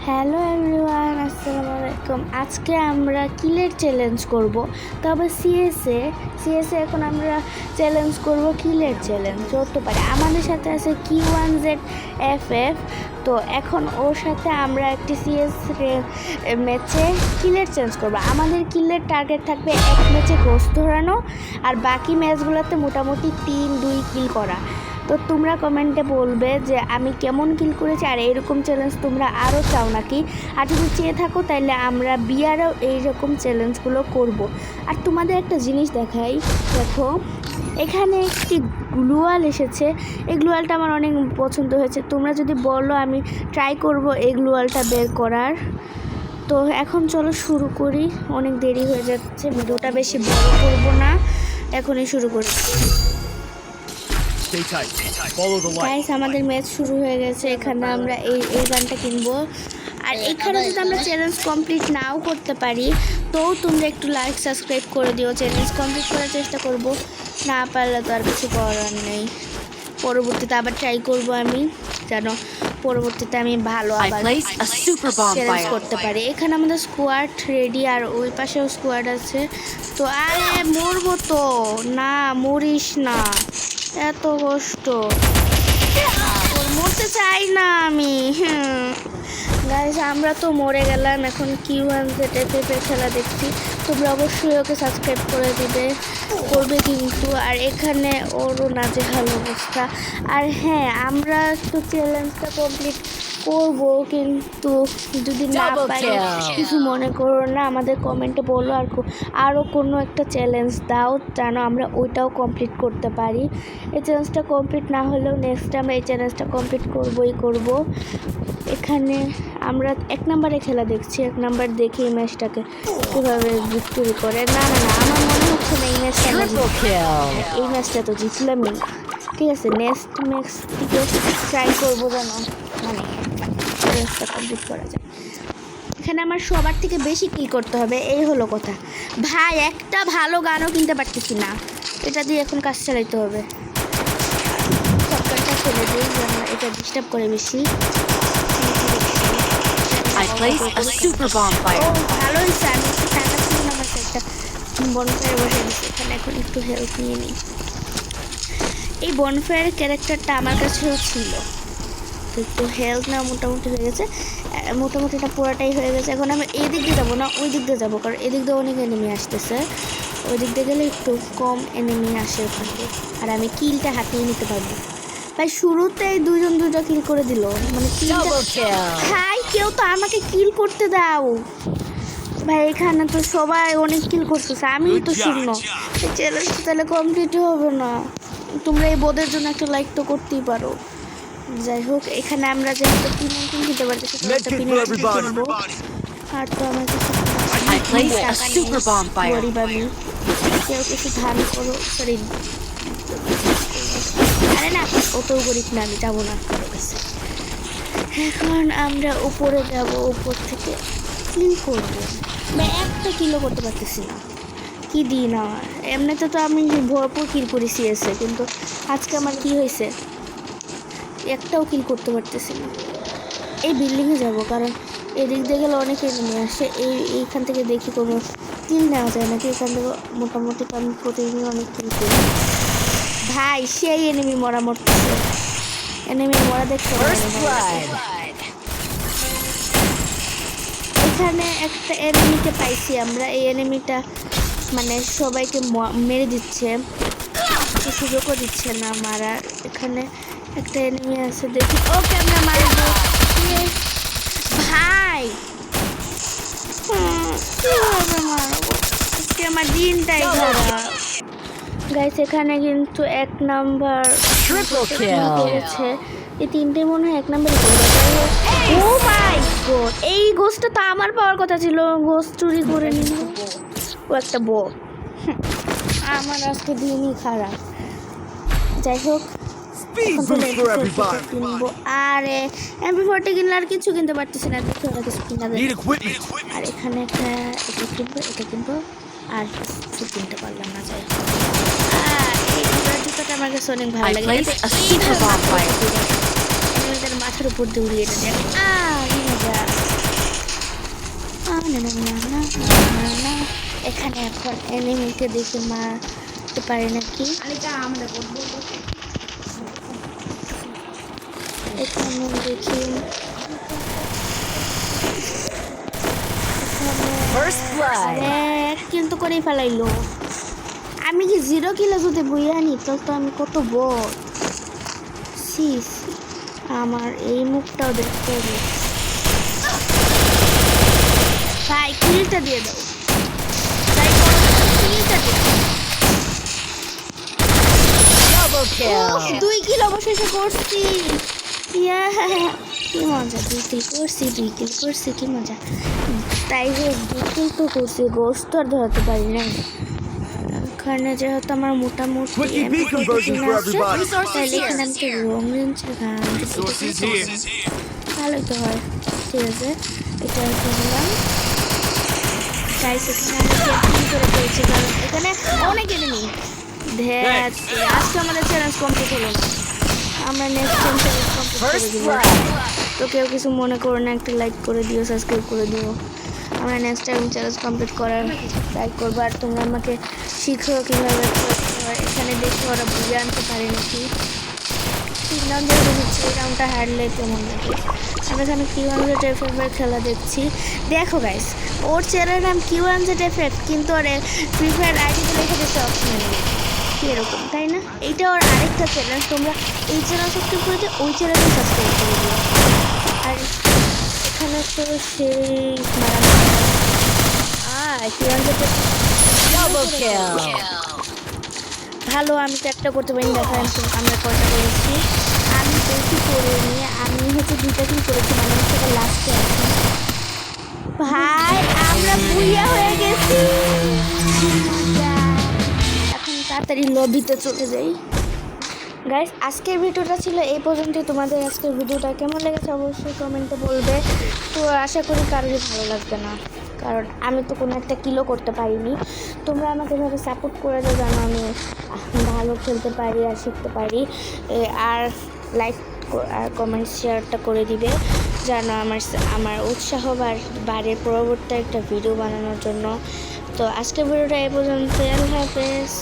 Hello everyone, আসসালামু আলাইকুম। আজকে আমরা কিলের চ্যালেঞ্জ করব, তবে সিএসএ এখন আমরা চ্যালেঞ্জ করব কিলের চ্যালেঞ্জ যত পারে। আমাদের সাথে আছে Q1ZFF। তো এখন ওর সাথে আমরা একটি সিএস ম্যাচে কিলের চ্যালেঞ্জ করব। আমাদের কিলের টার্গেট থাকবে এক ম্যাচে গোস্ট ধরানো, আর বাকি ম্যাচগুলোতে মোটামুটি 3-2 কিল করা। তো তোমরা কমেন্টে বলবে যে আমি কেমন কিল করেছি, আর এরকম চ্যালেঞ্জ তোমরা আরও চাও নাকি। আর যদি চেয়ে থাকো তাহলে আমরা বিয়ারেও এইরকম চ্যালেঞ্জগুলো করব। আর তোমাদের একটা জিনিস দেখাই, দেখো এখানে একটি গ্লুয়াল এসেছে। এই গ্লুয়ালটা আমার অনেক পছন্দ হয়েছে। তোমরা যদি বলো আমি ট্রাই করব এই গ্লুয়ালটা বের করার। তো এখন চলো শুরু করি, অনেক দেরি হয়ে যাচ্ছে, ভিডিওটা বেশি বড় করব না, এখনই শুরু করি। গাইস, আমাদের ম্যাচ শুরু হয়ে গেছে। এখানে আমরা এই গানটা কিনবো। আর এখানে যদি আমরা চ্যালেঞ্জ কমপ্লিট নাও করতে পারি, তো তোমরা একটু লাইক সাবস্ক্রাইব করে দিও। চ্যালেঞ্জ কমপ্লিট করার চেষ্টা করব, না পারলে তো আর কিছু করার নেই। পরবর্তীতে আবার ট্রাই করব আমি, যেন পরবর্তীতে আমি ভালো আবার চ্যালেঞ্জ করতে পারি। এখানে আমাদের স্কোয়াড রেডি, আর ওই পাশেও স্কোয়াড আছে। তো আরে মরবো তো না, মরিস না, এত কষ্ট, মরতে চাই না আমি। গাইস, আমরা তো মরে গেলাম। এখন Q1ZFF এর খেলা দেখছি। তোমরা অবশ্যই ওকে সাবস্ক্রাইব করে করবে কিন্তু। আর এখানে ওরও নাজেহাল অবস্থা। আর হ্যাঁ, আমরা তো চ্যালেঞ্জটা কমপ্লিট করব, কিন্তু যদি না পারি কিছু মনে করো না, আমাদের কমেন্টে বলো আর আরও কোনো একটা চ্যালেঞ্জ দাও, যেন আমরা ওইটাও কমপ্লিট করতে পারি। এই চ্যালেঞ্জটা কমপ্লিট না হলেও নেক্সট আমরা এই চ্যালেঞ্জটা কমপ্লিট করব। এখানে আমরা 1 নম্বরে খেলা দেখছি। 1 নম্বর দেখি এই ম্যাচটাকে কীভাবে ভিক্টোরি করে। না, আমার মনে হচ্ছে না এই ম্যাচটা তো জিতলামই। ঠিক আছে, নেক্সট ম্যাচ থেকে ট্রাই করবো যেন মানে চ্যালেঞ্জটা কমপ্লিট করা যায়। এখানে আমার সবার থেকে বেশি কিল করতে হবে, এই হলো কথা। ভাই, একটা ভালো গানও কিনতে পারতেছি না, এটা দিয়ে এখন কাজ চালাইতে হবে। সবকটা ফেলে দিই, যেন এটা ডিস্টার্ব করে বেশি। ভালো হয়েছে, আমি একটু টাকা ছিল না, আমার একটা বনফায়ার বসে দিচ্ছি। এখানে এখন একটু হেল্প নিয়ে নিই। এই বনফায়ারের ক্যারেক্টারটা আমার কাছেও ছিল, তো একটু হেল্প না মোটামুটি হয়ে গেছে। মোটামুটি এটা পুরোটাই হয়ে গেছে। এখন আমি এই দিক দিয়ে যাবো না, ওই দিক দিয়ে যাবো, কারণ এদিক দিয়ে অনেক এনিমি আসতেছে। ওই দিক দিয়ে গেলে একটু কম এনিমি আসে ওখানে, আর আমি কিলটা হাতিয়ে নিতে পারবো। ভাই, শুরুতেই দুইটা কিল করে দিল, মানে ভাই কেউ তো আমাকে কিল করতে দাও ভাই। এখানে তো সবাই অনেক কিল করতেছে, আমি তো শূন্য। এই চ্যালেঞ্জটা তাহলে কমপ্লিটই হবে না। তোমরা এই বোধের জন্য একটা লাইক তো করতেই পারো। যাই হোক, এখানে আমরা যেহেতু পিনেন্টিং দিতে পারতেছি, কিনবো। আর তো আমার গরিব আমি, কেউ কিছু ধান করো। সরি, আরে না, অত গরিব না, আমি যাবো না কারো কাছে। এখন আমরা উপরে যাব, উপর থেকে কিল করবো। একটা কিলো করতে পারতেছি না, কি দিন আমার। এমনিতে তো আমি ভরপুর কিল করেছি এসে, কিন্তু আজকে আমার কি হয়েছে, একটাও কিল করতে পারতেছি না। এই বিল্ডিংয়ে যাব, কারণ এদিক দিয়ে গেলে অনেক এনিমি আসে। এইখান থেকে দেখি কোনো কিল নেওয়া যায় নাকি। এখান থেকে মোটামুটি আমি প্রতিদিন অনেক কিল করি। ভাই, সেই এনিমি মরতেছে, এনিমি মরা দেখতে। এখানে একটা এনিমিকে পাইছি আমরা। এই এনিমিটা মানে সবাইকে মেরে দিচ্ছে, সুযোগও দিচ্ছে না মারার। এখানে একটা এনিমি আছে, দেখি ওকে আমরা মারবো। ভাই, কিভাবে মারবো, আজকে আমার দিনটাই খারাপ। গাইস, এখানে কিন্তু 1 নাম্বার করেছে। এই 3টে মনে হয় 1 নাম্বার। ও মাই গড, এই গোস্টটা তো আমার পাওয়ার কথা ছিল, গোস্ট চুরি করে নিল ও একটা বট। আমার আজকে দিনই খারাপ। যাই হোক, কিনবো। আরে MP40 কিনলে আর কিছু কিনতে পারতেছি না, দেখি ওরা কিছু কিনা দেয়। আর এখানে একটা এটা কিনবো, আর কিছু কিনতে পারলাম না। যাই হোক, এই জুতাটা আমার কাছে অনেক ভালো লাগে। মাথার উপর দিয়ে উড়িয়ে দেয়। না এখানে এখন এনিমিকে দেখে মারতে পারি নাকি এখানে দেখি কিন্তু করেই ফেলাইলো আমি কি 0 কিলো যদি বইয়া আনি তাহলে তো আমি কত বড় সিস আমার এই মুখটাও দেখতে হবে ভাই কিলটা দিয়ে দাও ভাই কিলটা দিয়ে দাও 2 কিলো অবশেষে করছি ইয়া কি মজা 2 কিল করছি কি মজা তাই যে 2 কিল তো করছি গোস্ত আর ধরতে পারি না এখানে যেহেতু আমার মোটামুটি তাহলে এখানে আমি রং রেঞ্জের ভালোই তো হয় ঠিক আছে এটা করলাম গাইস এখানে আমি ক্যাম্পিং করে পেয়েছি কারণ এখানে অনেক এনিমি আজকে আমাদের চ্যালেঞ্জ কমপ্লিট হলো আমরা নেক্সট টাইম চ্যালেঞ্জ কমপ্লিট করে দিব তো কেউ কিছু মনে করো না একটা লাইক করে দিও সাবস্ক্রাইব করে দিও আমরা নেক্সট টাইম চ্যালেঞ্জ কমপ্লিট করার ট্রাই করবো আর তোমরা আমাকে শিখো কীভাবে এখানে দেখে ওরা বুঝে আনতে পারে নাকি ঠিক নাম যেহেতু হচ্ছে এই রাউন্ডটা হারলে কেমন লাগে আমরা এখানে Q1Z খেলা দেখছি দেখো গাইস ওর চ্যানেলের নাম Q1Z কিন্তু ওর ফ্রি ফায়ার আইডিতে লিখে দিচ্ছে অপশনাল এরকম তাই না এইটা ওর আরেকটা চ্যানেল তোমরা এই চ্যানেল সাবস্ক্রাইব করে দিও ওই চ্যানেলে সাবস্ক্রাইব করে দিও আর এখানে তো সেই ভালো আমি তো একটা করতে পারি দেখা আমরা কটা করেছি আমি বেশি করিনি আমি হচ্ছে 2টা কিল করেছি মানে সেটা লাস্টে আছে ভাই আমরা বুইয়া হয়ে গেছি এখন তাড়াতাড়ি লবিতে চলে যাই গাইস আজকের ভিডিওটা ছিল এই পর্যন্তই তোমাদের আজকের ভিডিওটা কেমন লেগেছে অবশ্যই কমেন্টে বলবে তো আশা করি কারোরই ভালো লাগবে না কারণ আমি তো কোনো একটা কিলো করতে পারিনি তোমরা আমাকে এভাবে সাপোর্ট করে দাও যেন আমি ভালো খেলতে পারি আর শিখতে পারি আর লাইক আর কমেন্ট শেয়ারটা করে দিবে যেন আমার উৎসাহ বাড়ে পরবর্তী একটা ভিডিও বানানোর জন্য তো আজকের ভিডিওটা এই পর্যন্ত আল্লাহ হাফেজ